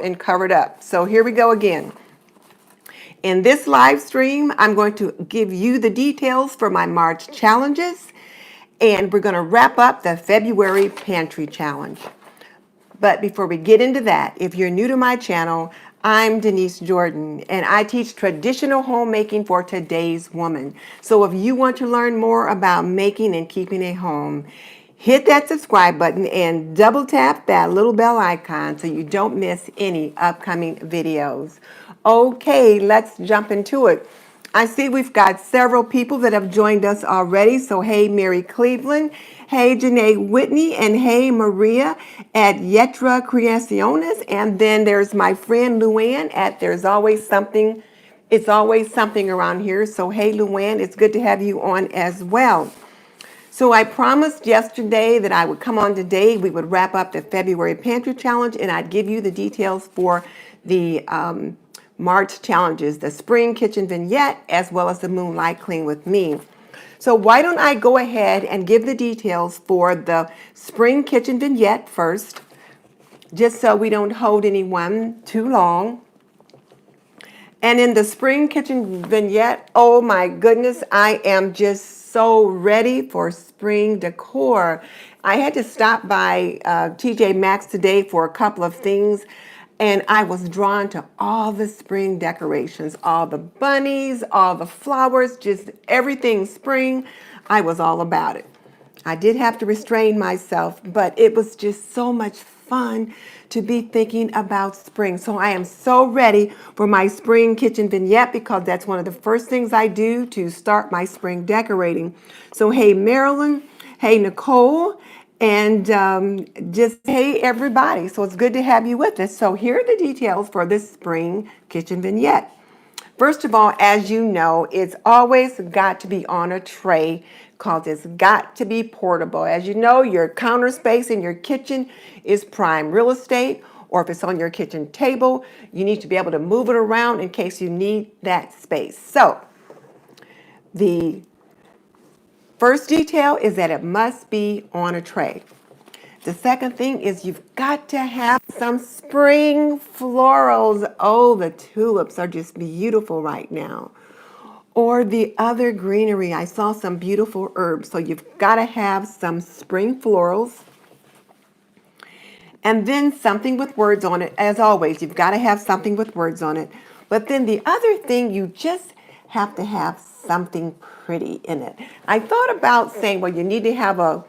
and covered up. So here we go again. In this live stream, I'm going to give you the details for my March challenges, and we're going to wrap up the February Pantry Challenge. But before we get into that, if you're new to my channel, I'm Denise Jordan, and I teach traditional homemaking for today's woman. So if you want to learn more about making and keeping a home, hit that subscribe button and double tap that little bell icon so you don't miss any upcoming videos. Okay, let's jump into it. I see we've got several people that have joined us already. So, hey, Mary Cleveland, hey, Janae Whitney, and hey, Maria at Yetra Creaciones. And then there's my friend Luann at There's Always Something. It's always something around here. So, hey, Luann, it's good to have you on as well. So I promised yesterday that I would come on today. We would wrap up the February Pantry Challenge, and I'd give you the details for the March challenges, the Spring Kitchen Vignette, as well as the Moonlight Clean with me. So why don't I go ahead and give the details for the Spring Kitchen Vignette first, just so we don't hold anyone too long. And in the Spring Kitchen Vignette, oh my goodness, I am just so ready for spring decor. I had to stop by TJ Maxx today for a couple of things, and I was drawn to all the spring decorations, all the bunnies, all the flowers, just everything spring. I was all about it. I did have to restrain myself, but it was just so much fun to be thinking about spring. So I am so ready for my Spring Kitchen Vignette because that's one of the first things I do to start my spring decorating. So hey, Marilyn, hey, Nicole, and just hey, everybody. So it's good to have you with us. So here are the details for this Spring Kitchen Vignette. First of all, as you know, it's always got to be on a tray because it's got to be portable. As you know, your counter space in your kitchen is prime real estate, or if it's on your kitchen table, you need to be able to move it around in case you need that space. So the first detail is that it must be on a tray. The second thing is you've got to have some spring florals. Oh, the tulips are just beautiful right now. Or the other greenery. I saw some beautiful herbs. So you've got to have some spring florals. And then something with words on it. As always, you've got to have something with words on it. But then the other thing, you just have to have something pretty in it. I thought about saying, well, you need to have a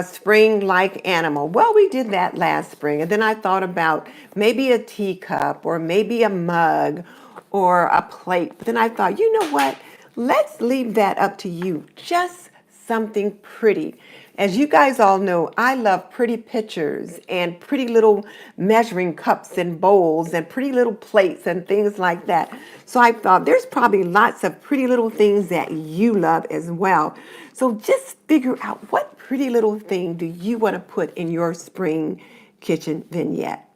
spring-like animal. Well, we did that last spring. And then I thought about maybe a teacup or maybe a mug or a plate. But then I thought, you know what? Let's leave that up to you. Just something pretty. As you guys all know, I love pretty pictures and pretty little measuring cups and bowls and pretty little plates and things like that. So I thought there's probably lots of pretty little things that you love as well. So just figure out what pretty little thing do you want to put in your spring kitchen vignette.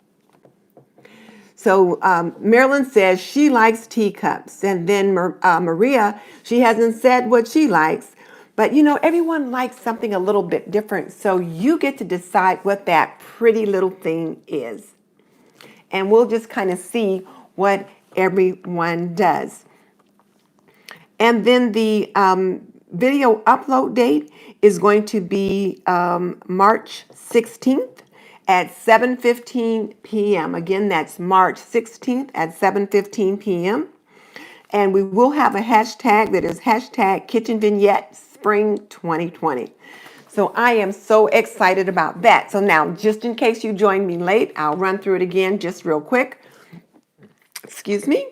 So Marilyn says she likes teacups. And then Maria, she hasn't said what she likes. But you know, everyone likes something a little bit different. So you get to decide what that pretty little thing is. And we'll just kind of see what everyone does. And then the video upload date is going to be March 16th at 7:15 p.m. Again, that's March 16th at 7:15 p.m. And we will have a hashtag that is hashtag Kitchen Vignette Spring 2020. So I am so excited about that. So now, just in case you joined me late, I'll run through it again just real quick. Excuse me.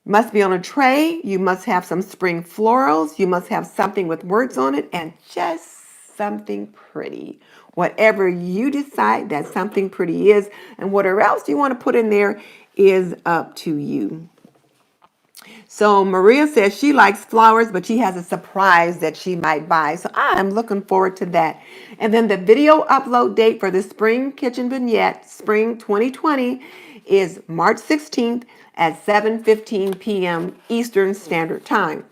Must be on a tray. You must have some spring florals. You must have something with words on it and just something pretty. Whatever you decide that something pretty is, and whatever else you want to put in there is up to you. So Maria says she likes flowers, but she has a surprise that she might buy. So I'm looking forward to that. And then the video upload date for the Spring Kitchen Vignette Spring 2020 is March 16th at 7:15 p.m. Eastern Standard Time.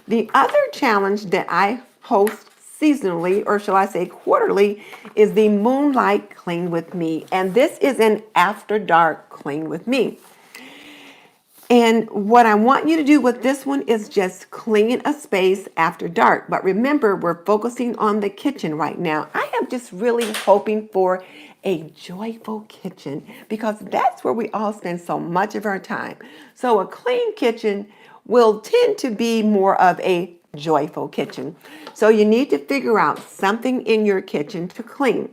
The other challenge that I host seasonally, or shall I say quarterly, is the Moonlight Clean with Me. And this is an after dark clean with me. And what I want you to do with this one is just clean a space after dark. But remember, we're focusing on the kitchen right now. I am just really hoping for a joyful kitchen because that's where we all spend so much of our time. So a clean kitchen will tend to be more of a joyful kitchen. So you need to figure out something in your kitchen to clean.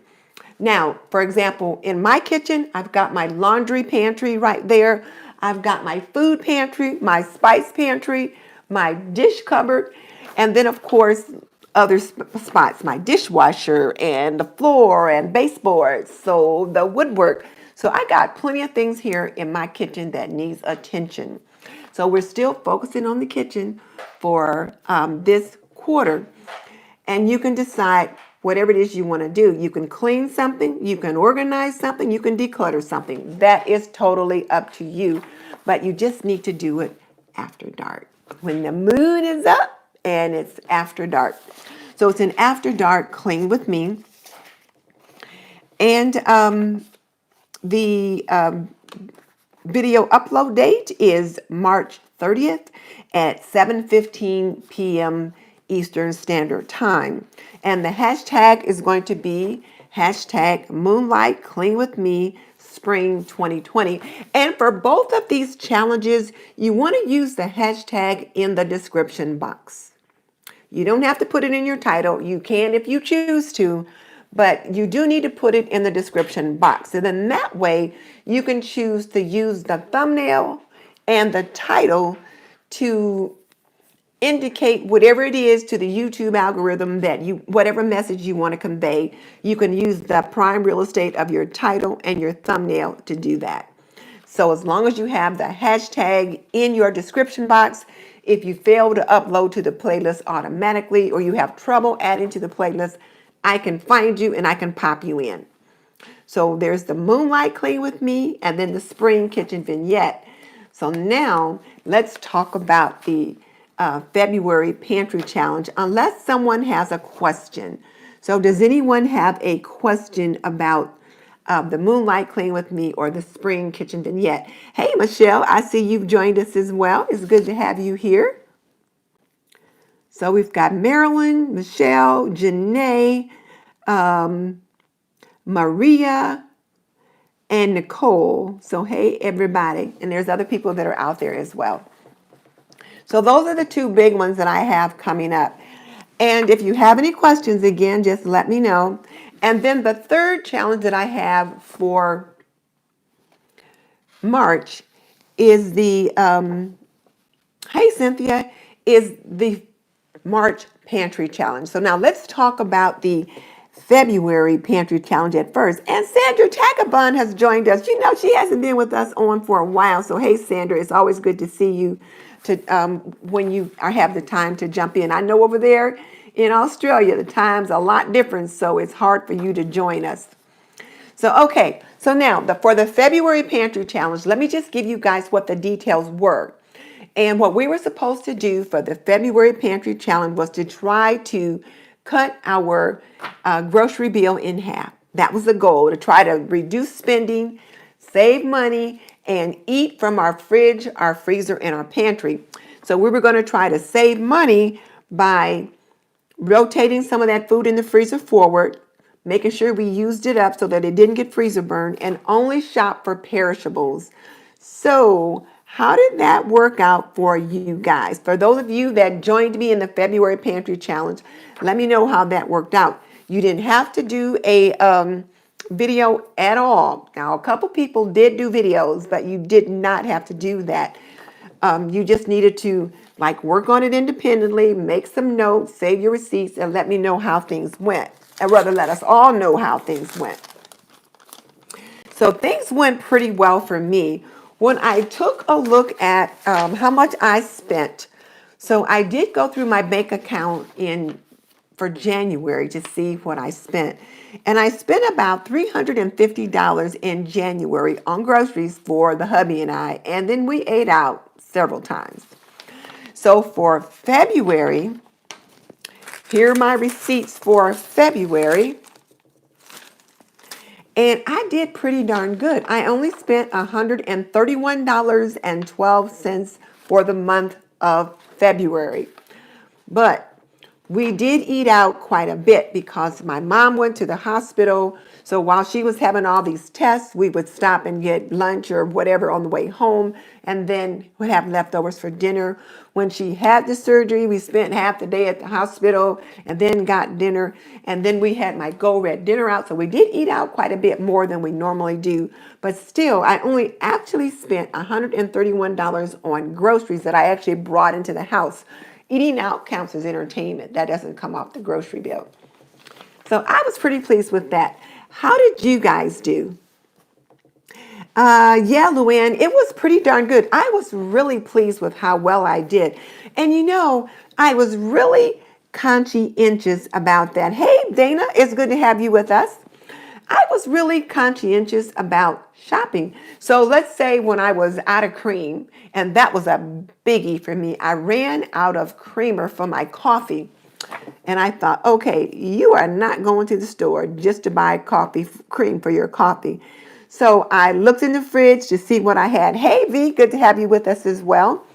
Now, for example, in my kitchen, I've got my laundry pantry right there. I've got my food pantry, my spice pantry, my dish cupboard, and then, of course, other spots, my dishwasher and the floor and baseboards, so the woodwork. So I got plenty of things here in my kitchen that needs attention. So we're still focusing on the kitchen for this quarter. And you can decide whatever it is you want to do. You can clean something, you can organize something, you can declutter something. That is totally up to you. But you just need to do it after dark, when the moon is up and it's after dark. So it's an after dark clean with me. And the video upload date is March 30th at 7:15 p.m. Eastern Standard Time. And the hashtag is going to be hashtag Moonlight Clean with Me Spring 2020. And for both of these challenges, you want to use the hashtag in the description box. You don't have to put it in your title. You can if you choose to, but you do need to put it in the description box. And then that way you can choose to use the thumbnail and the title to indicate whatever it is to the YouTube algorithm that whatever message you want to convey. You can use the prime real estate of your title and your thumbnail to do that. So as long as you have the hashtag in your description box, if you fail to upload to the playlist automatically or you have trouble adding to the playlist, I can find you and I can pop you in. So there's the Moonlight Clean with Me and then the Spring Kitchen Vignette. So now let's talk about the February Pantry Challenge, unless someone has a question. So does anyone have a question about the Moonlight Clean with Me or the Spring Kitchen Vignette? Hey, Michelle, I see you've joined us as well. It's good to have you here. So we've got Marilyn, Michelle, Janae, Maria, and Nicole. So hey, everybody. And there's other people that are out there as well. So those are the two big ones that I have coming up. And if you have any questions, again, just let me know. And then the third challenge that I have for March is the, hey Cynthia, is the March Pantry Challenge. So now let's talk about the February Pantry Challenge at first. And Sandra Tagabun has joined us. You know, she hasn't been with us on for a while. So hey, Sandra, it's always good to see you to when you have the time to jump in. I know over there in Australia, the time's a lot different, so it's hard for you to join us. So, okay, so now for the February Pantry Challenge, let me just give you guys what the details were. And what we were supposed to do for the February Pantry Challenge was to try to cut our grocery bill in half. That was the goal, to try to reduce spending, save money, and eat from our fridge, our freezer, and our pantry. So we were going to try to save money by rotating some of that food in the freezer forward, making sure we used it up so that it didn't get freezer burned, and only shop for perishables. So how did that work out for you guys? For those of you that joined me in the February Pantry Challenge, let me know how that worked out. You didn't have to do a video at all. Now, a couple people did do videos, but you did not have to do that. You just needed to work on it independently, make some notes, save your receipts, and let me know how things went. Or rather, let us all know how things went. So things went pretty well for me. When I took a look at how much I spent, so I did go through my bank account for January to see what I spent. And I spent about $350 in January on groceries for the hubby and I, and then we ate out several times. So for February, Here are my receipts for February. And I did pretty darn good. I only spent $131.12 for the month of February. But we did eat out quite a bit because my mom went to the hospital. So while she was having all these tests, we would stop and get lunch or whatever on the way home, and then would have leftovers for dinner. When she had the surgery, we spent half the day at the hospital and then got dinner. And then we had my Go Red dinner out. So we did eat out quite a bit more than we normally do. But still, I only actually spent $131 on groceries that I actually brought into the house. Eating out counts as entertainment. That doesn't come off the grocery bill. So I was pretty pleased with that. How did you guys do? Yeah, Luann, it was pretty darn good. I was really pleased with how well I did. And I was really conscientious about that. Hey, Dana, it's good to have you with us. I was really conscientious about shopping. So let's say when I was out of cream, and that was a biggie for me, I ran out of creamer for my coffee. And I thought, okay, you are not going to the store just to buy coffee cream for your coffee. So I looked in the fridge to see what I had. Hey, V, good to have you with us as well.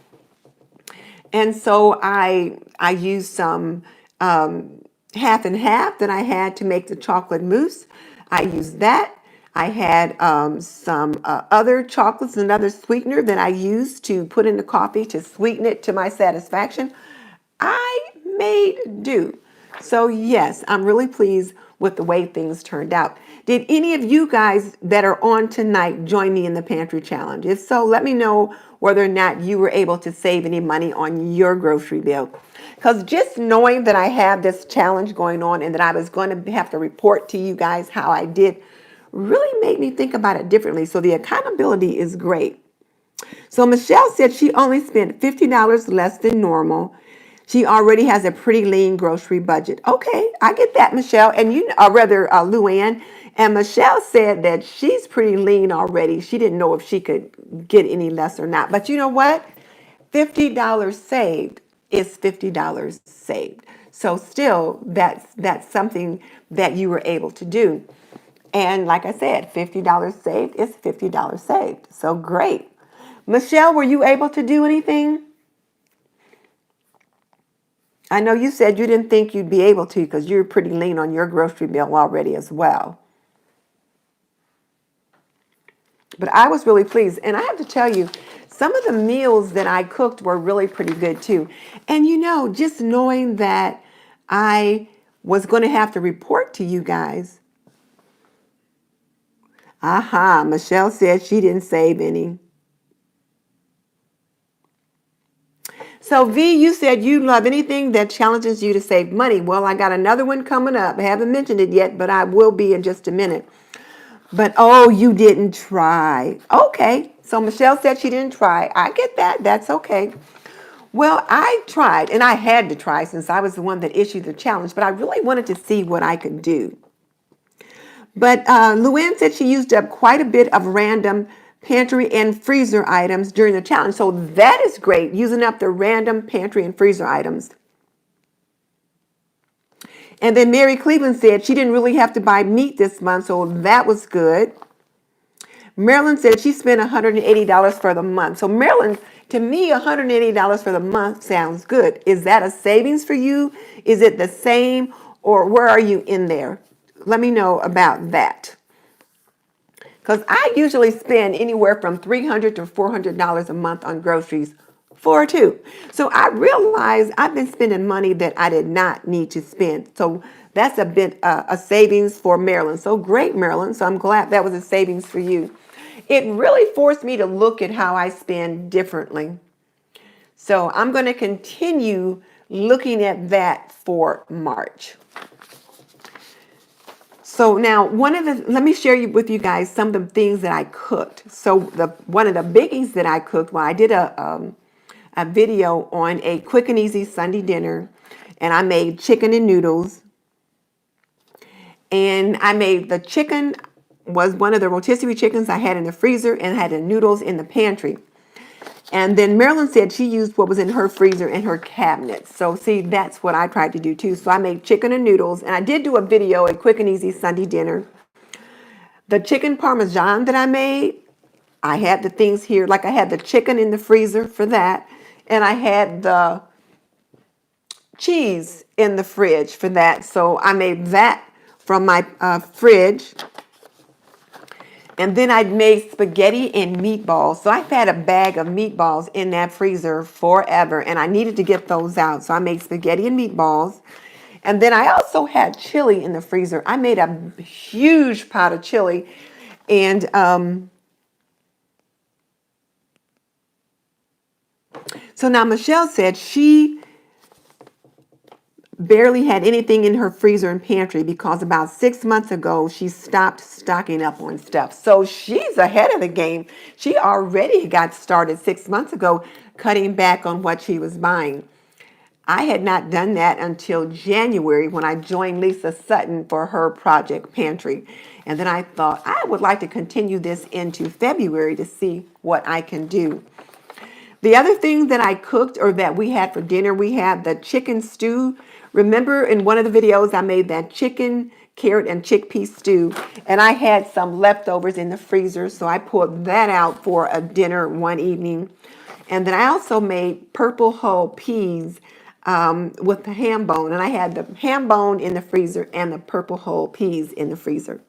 And so I used some half and half that I had to make the chocolate mousse. I used that. I had some other chocolates, another sweetener that I used to put in the coffee to sweeten it to my satisfaction. I made do. So yes, I'm really pleased with the way things turned out. Did any of you guys that are on tonight join me in the pantry challenge? If so, let me know whether or not you were able to save any money on your grocery bill. Because just knowing that I have this challenge going on and that I was going to have to report to you guys how I did really made me think about it differently. So the accountability is great. So Michelle said she only spent $50 less than normal. She already has a pretty lean grocery budget. Okay, I get that, Michelle. And Luann. And Michelle said that she's pretty lean already. She didn't know if she could get any less or not. But you know what? $50 saved is $50 saved. So still, that's something that you were able to do. And like I said, $50 saved is $50 saved. So great. Michelle, were you able to do anything? I know you said you didn't think you'd be able to because you're pretty lean on your grocery bill already as well. But I was really pleased. And I have to tell you, some of the meals that I cooked were really pretty good too. And just knowing that I was going to have to report to you guys. Aha, Michelle said she didn't save any. So V, you said you love anything that challenges you to save money. Well, I got another one coming up. I haven't mentioned it yet, but I will be in just a minute. But oh, you didn't try. Okay. So Michelle said she didn't try. I get that. That's okay. Well, I tried, and I had to try since I was the one that issued the challenge, but I really wanted to see what I could do. But Luann said she used up quite a bit of random pantry and freezer items during the challenge. So that is great, using up the random pantry and freezer items. And then Mary Cleveland said she didn't really have to buy meat this month, so that was good. Marilyn said she spent $180 for the month. So Marilyn, to me, $180 for the month sounds good. Is that a savings for you? Is it the same, or where are you in there? Let me know about that. Because I usually spend anywhere from $300 to $400 a month on groceries for two. So I realized I've been spending money that I did not need to spend. So that's a bit a savings for Marilyn. So great, Marilyn. So I'm glad that was a savings for you. It really forced me to look at how I spend differently. So I'm going to continue looking at that for March. So now let me share with you guys some of the things that I cooked. So one of the biggies that I cooked, well, I did a video on a quick and easy Sunday dinner, and I made chicken and noodles. And I made the chicken was one of the rotisserie chickens I had in the freezer and had the noodles in the pantry. And then Marilyn said she used what was in her freezer and her cabinet. So see, that's what I tried to do too. So I made chicken and noodles, and I did do a video, a quick and easy Sunday dinner. The chicken parmesan that I made, I had the things here, like I had the chicken in the freezer for that, and I had the cheese in the fridge for that. So I made that from my fridge. And then I made spaghetti and meatballs. So I've had a bag of meatballs in that freezer forever, and I needed to get those out. So I made spaghetti and meatballs. And then I also had chili in the freezer. I made a huge pot of chili. And so now Michelle said she barely had anything in her freezer and pantry because about 6 months ago she stopped stocking up on stuff. So she's ahead of the game. She already got started 6 months ago cutting back on what she was buying. I had not done that until January when I joined Lisa Sutton for her project pantry. And then I thought I would like to continue this into February to see what I can do. The other thing that I cooked or that we had for dinner, we had the chicken stew. Remember in one of the videos I made that chicken, carrot, and chickpea stew, and I had some leftovers in the freezer, so I pulled that out for a dinner one evening. And then I also made purple hull peas with the ham bone, and I had the ham bone in the freezer and the purple hull peas in the freezer.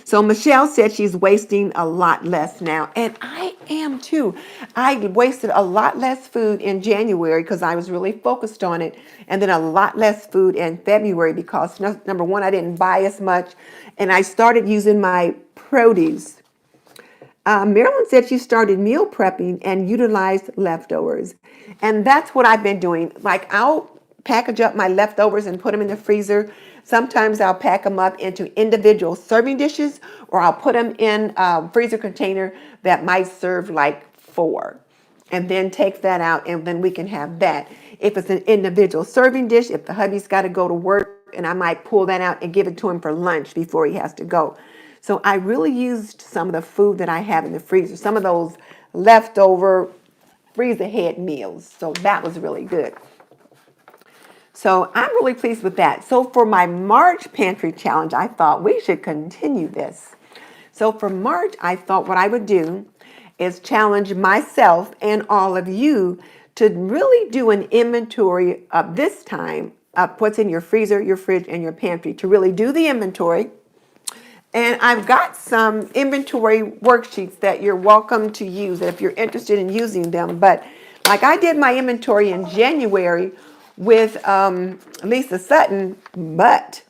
So Michelle said she's wasting a lot less now, and I am too. I wasted a lot less food in January because I was really focused on it, and then a lot less food in February because number one, I didn't buy as much, and I started using my produce. Marilyn said she started meal prepping and utilized leftovers, and that's what I've been doing. Like I'll package up my leftovers and put them in the freezer. Sometimes I'll pack them up into individual serving dishes, or I'll put them in a freezer container that might serve like 4, and then take that out, and then we can have that. If it's an individual serving dish, if the hubby's got to go to work, and I might pull that out and give it to him for lunch before he has to go. So I really used some of the food that I have in the freezer, some of those leftover freezer head meals. So that was really good. So I'm really pleased with that. So for my March Pantry Challenge, I thought we should continue this. So for March, I thought what I would do is challenge myself and all of you to really do an inventory of this time of what's in your freezer, your fridge, and your pantry, to really do the inventory. And I've got some inventory worksheets that you're welcome to use if you're interested in using them. But like I did my inventory in January with Lisa Sutton, but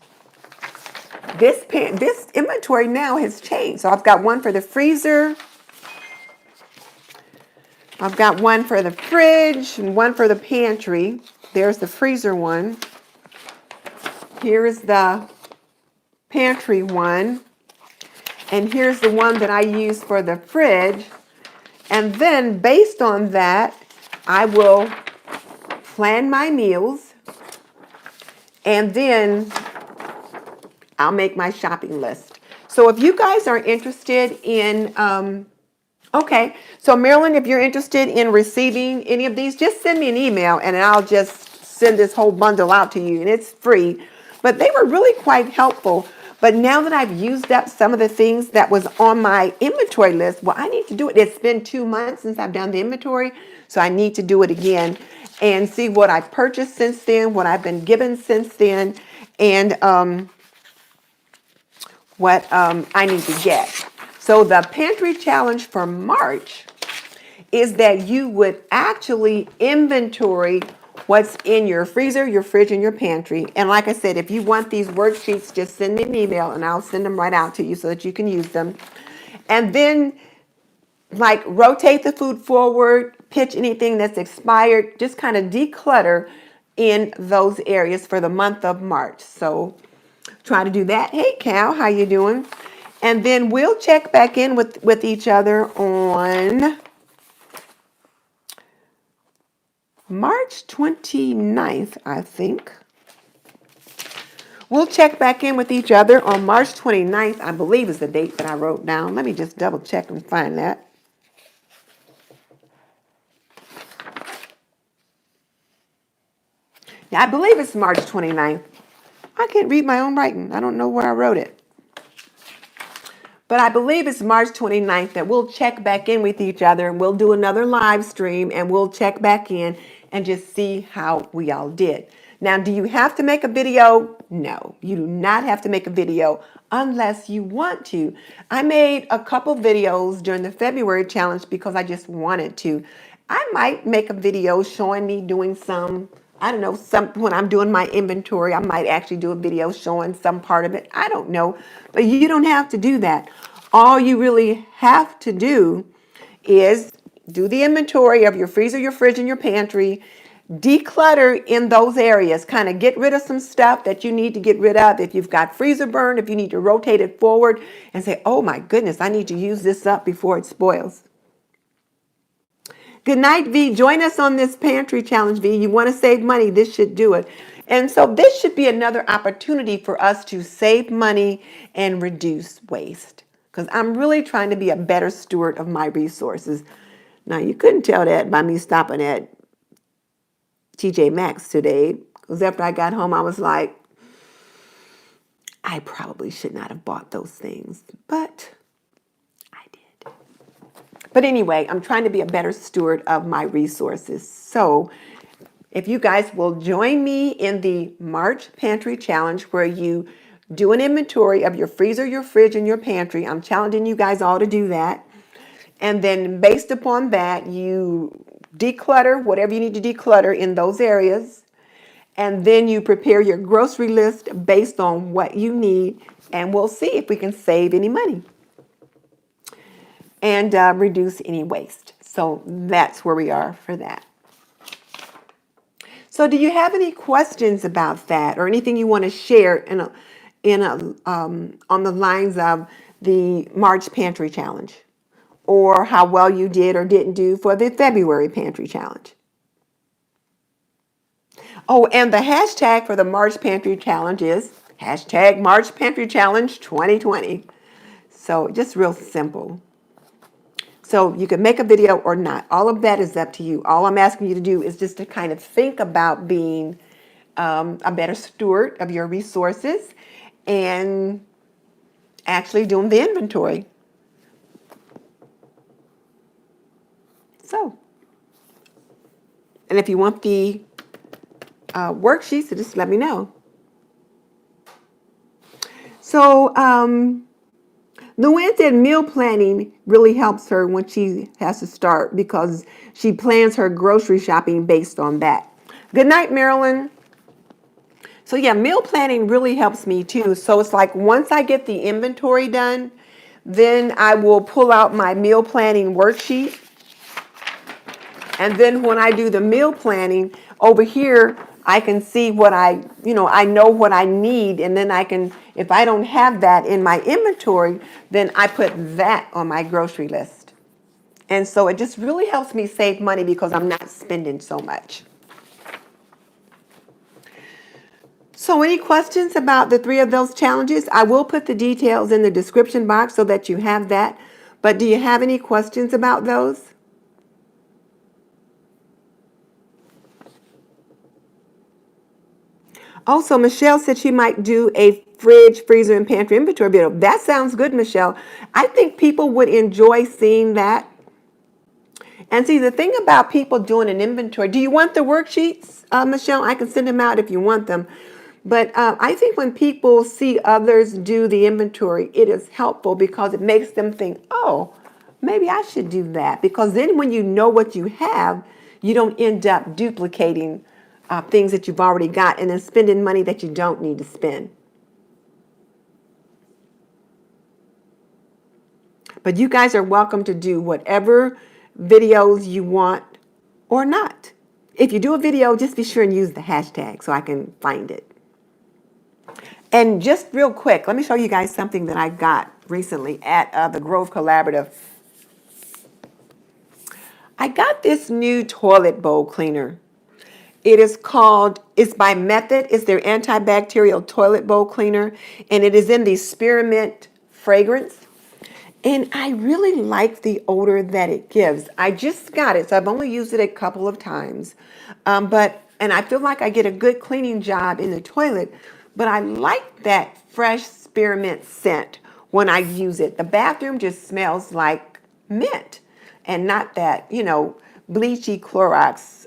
this inventory now has changed. So I've got one for the freezer, I've got one for the fridge, and one for the pantry. There's the freezer one. Here is the pantry one. And here's the one that I use for the fridge. And then based on that, I will plan my meals. And then I'll make my shopping list. So if you guys are interested in, okay, so Marilyn, if you're interested in receiving any of these, just send me an email and I'll just send this whole bundle out to you, and it's free. But they were really quite helpful. But now that I've used up some of the things that was on my inventory list, well, I need to do it. It's been 2 months since I've done the inventory, so I need to do it again and see what I've purchased since then, what I've been given since then, and what I need to get. So the pantry challenge for March is that you would actually inventory what's in your freezer, your fridge, and your pantry. And like I said, if you want these worksheets, just send me an email and I'll send them right out to you so that you can use them. And then like rotate the food forward, pitch anything that's expired, just kind of declutter in those areas for the month of March. So try to do that. Hey Cal, how you doing? And then we'll check back in with each other on March 29th, I think. We'll check back in with each other on March 29th, I believe is the date that I wrote down. Let me just double check and find that. Yeah, I believe it's March 29th. I can't read my own writing. I don't know where I wrote it. But I believe it's March 29th that we'll check back in with each other and we'll do another live stream and we'll check back in and just see how we all did. Now, do you have to make a video? No, you do not have to make a video unless you want to. I made a couple videos during the February challenge because I just wanted to. I might make a video showing me doing some, I don't know, when I'm doing my inventory, I might actually do a video showing some part of it. I don't know, but you don't have to do that. All you really have to do is do the inventory of your freezer, your fridge, and your pantry. Declutter in those areas. Kind of get rid of some stuff that you need to get rid of. If you've got freezer burn, if you need to rotate it forward and say, oh my goodness, I need to use this up before it spoils. Good night, V. Join us on this pantry challenge, V. You want to save money, this should do it. And so this should be another opportunity for us to save money and reduce waste. Because I'm really trying to be a better steward of my resources. Now, you couldn't tell that by me stopping at TJ Maxx today. Because after I got home, I was like, I probably should not have bought those things. But I did. But anyway, I'm trying to be a better steward of my resources. So if you guys will join me in the March Pantry Challenge where you do an inventory of your freezer, your fridge, and your pantry. I'm challenging you guys all to do that. And then based upon that, you declutter whatever you need to declutter in those areas. And then you prepare your grocery list based on what you need. And we'll see if we can save any money and reduce any waste. So that's where we are for that. So do you have any questions about that or anything you want to share on the lines of the March Pantry Challenge or how well you did or didn't do for the February Pantry Challenge? Oh, and the hashtag for the March Pantry Challenge is hashtag March Pantry Challenge 2020. So just real simple. So you can make a video or not. All of that is up to you. All I'm asking you to do is just to kind of think about being a better steward of your resources and actually doing the inventory. So, and if you want the worksheets, so just let me know. So, Luann said meal planning really helps her when she has to start because she plans her grocery shopping based on that. Good night, Marilyn. So yeah, meal planning really helps me too. So it's like once I get the inventory done, then I will pull out my meal planning worksheet. And then when I do the meal planning over here, I can see what I know what I need. And then I can, if I don't have that in my inventory, then I put that on my grocery list. And so it just really helps me save money because I'm not spending so much. So any questions about the 3 of those challenges? I will put the details in the description box so that you have that. But do you have any questions about those? Also, Michelle said she might do a fridge, freezer, and pantry inventory video. That sounds good, Michelle. I think people would enjoy seeing that. And see, the thing about people doing an inventory, do you want the worksheets, Michelle? I can send them out if you want them. But I think when people see others do the inventory, it is helpful because it makes them think, oh, maybe I should do that. Because then when you know what you have, you don't end up duplicating things that you've already got and then spending money that you don't need to spend. But you guys are welcome to do whatever videos you want or not. If you do a video, just be sure and use the hashtag so I can find it. And just real quick, let me show you guys something that I got recently at the Grove Collaborative. I got this new toilet bowl cleaner. It is called, it's by Method. It's their antibacterial toilet bowl cleaner. And it is in the spearmint fragrance. And I really like the odor that it gives. I just got it, so I've only used it a couple of times. But and I feel like I get a good cleaning job in the toilet, but I like that fresh spearmint scent when I use it. The bathroom just smells like mint and not that, bleachy Clorox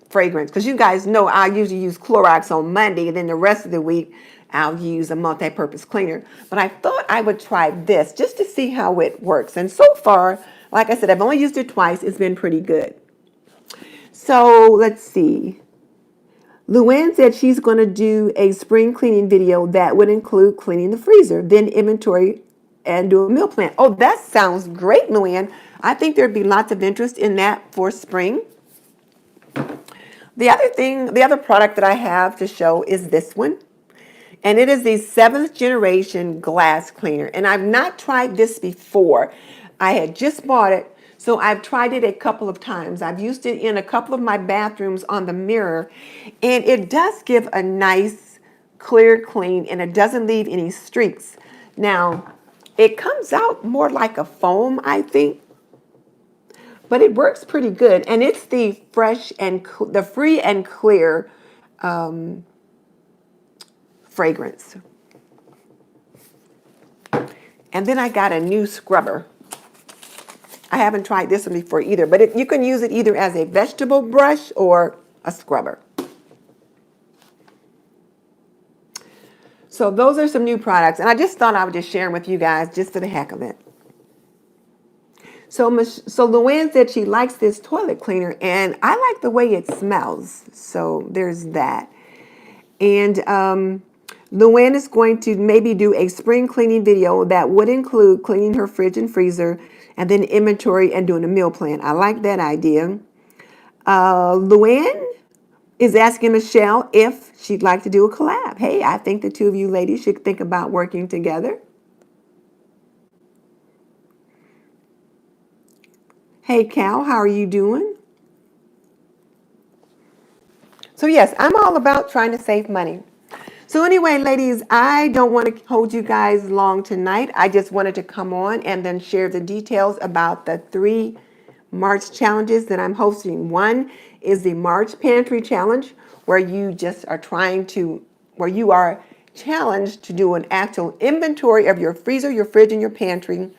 fragrance. Because you guys know I usually use Clorox on Monday, and then the rest of the week I'll use a multi-purpose cleaner. But I thought I would try this just to see how it works. And so far, like I said, I've only used it twice. It's been pretty good. So let's see. Luann said she's going to do a spring cleaning video that would include cleaning the freezer, then inventory, and do a meal plan. Oh, that sounds great, Luann. I think there'd be lots of interest in that for spring. The other product that I have to show is this one. And it is the 7th generation glass cleaner. And I've not tried this before. I had just bought it, so I've tried it a couple of times. I've used it in a couple of my bathrooms on the mirror, and it does give a nice clear clean, and it doesn't leave any streaks. Now, it comes out more like a foam, I think, but it works pretty good. And it's the the free and clear fragrance. And then I got a new scrubber. I haven't tried this one before either, but you can use it either as a vegetable brush or a scrubber. So those are some new products, and I just thought I would just share them with you guys just for the heck of it. So Luann said she likes this toilet cleaner, and I like the way it smells. So there's that. And Luann is going to maybe do a spring cleaning video that would include cleaning her fridge and freezer, and then inventory and doing a meal plan. I like that idea. Luann is asking Michelle if she'd like to do a collab. Hey, I think the two of you ladies should think about working together. Hey, Cal, how are you doing? So yes, I'm all about trying to save money. So anyway, ladies, I don't want to hold you guys long tonight. I just wanted to come on and then share the details about the 3 March challenges that I'm hosting. One is the March Pantry Challenge, where you are challenged to do an actual inventory of your freezer, your fridge, and your pantry.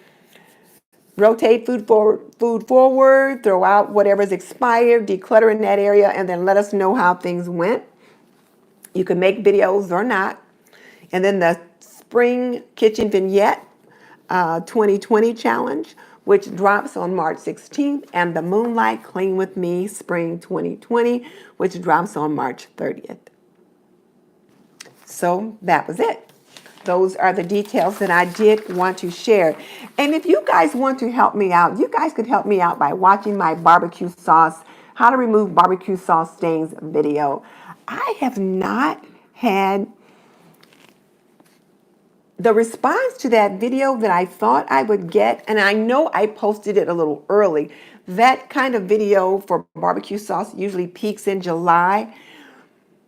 Rotate food forward, throw out whatever's expired, declutter in that area, and then let us know how things went. You can make videos or not. And then the Spring Kitchen Vignette 2020 Challenge, which drops on March 16th, and the Moonlight Clean with Me Spring 2020, which drops on March 30th. So that was it. Those are the details that I did want to share. And if you guys want to help me out, you guys could help me out by watching my barbecue sauce, how to remove barbecue sauce stains video. I have not had the response to that video that I thought I would get, and I know I posted it a little early. That kind of video for barbecue sauce usually peaks in July.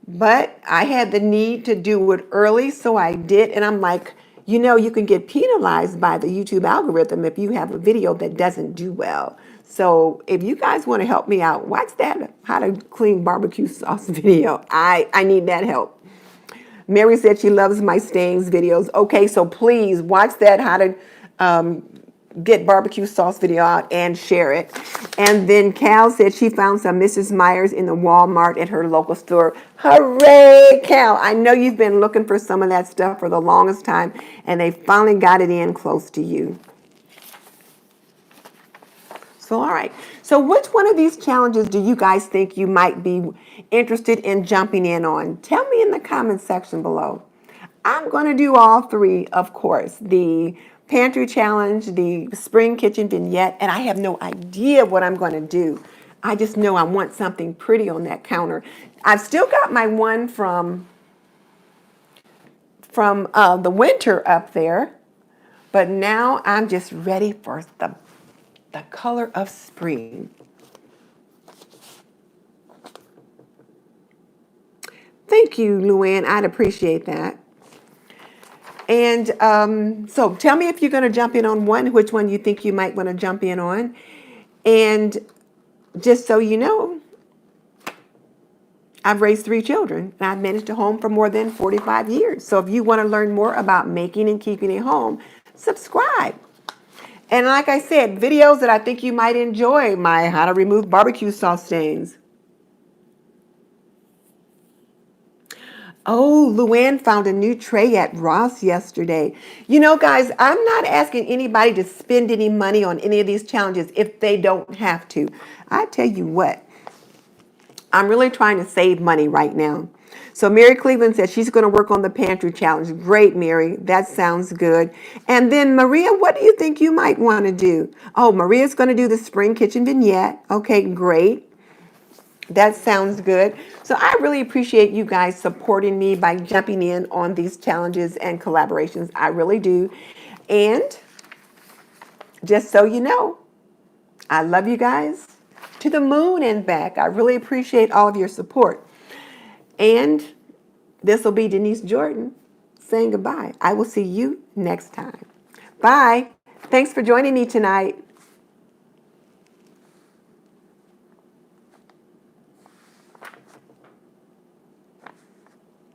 But I had the need to do it early, so I did. And I'm like, you can get penalized by the YouTube algorithm if you have a video that doesn't do well. So if you guys want to help me out, watch that how to clean barbecue sauce video. I need that help. Mary said she loves my stains videos. Okay, so please watch that how to get barbecue sauce video out and share it. And then Cal said she found some Mrs. Myers in the Walmart at her local store. Hooray, Cal. I know you've been looking for some of that stuff for the longest time, and they finally got it in close to you. So, all right. So which one of these challenges do you guys think you might be interested in jumping in on? Tell me in the comments section below. I'm going to do all 3, of course. The Pantry Challenge, the Spring Kitchen Vignette, and I have no idea what I'm going to do. I just know I want something pretty on that counter. I've still got my one from the winter up there, but now I'm just ready for the color of spring. Thank you, Luann. I'd appreciate that. And so tell me if you're going to jump in on one, which one you think you might want to jump in on. And just so you know, I've raised 3 children, and I've managed a home for more than 45 years. So if you want to learn more about making and keeping a home, subscribe. And like I said, videos that I think you might enjoy, my how to remove barbecue sauce stains. Oh, Luann found a new tray at Ross yesterday. You know, guys, I'm not asking anybody to spend any money on any of these challenges if they don't have to. I tell you what, I'm really trying to save money right now. So Mary Cleveland said she's going to work on the pantry challenge. Great, Mary. That sounds good. And then Maria, what do you think you might want to do? Oh, Maria's going to do the spring kitchen vignette. Okay, great. That sounds good. So I really appreciate you guys supporting me by jumping in on these challenges and collaborations. I really do. And just so you know, I love you guys to the moon and back. I really appreciate all of your support. And this will be Denise Jordan saying goodbye. I will see you next time. Bye. Thanks for joining me tonight.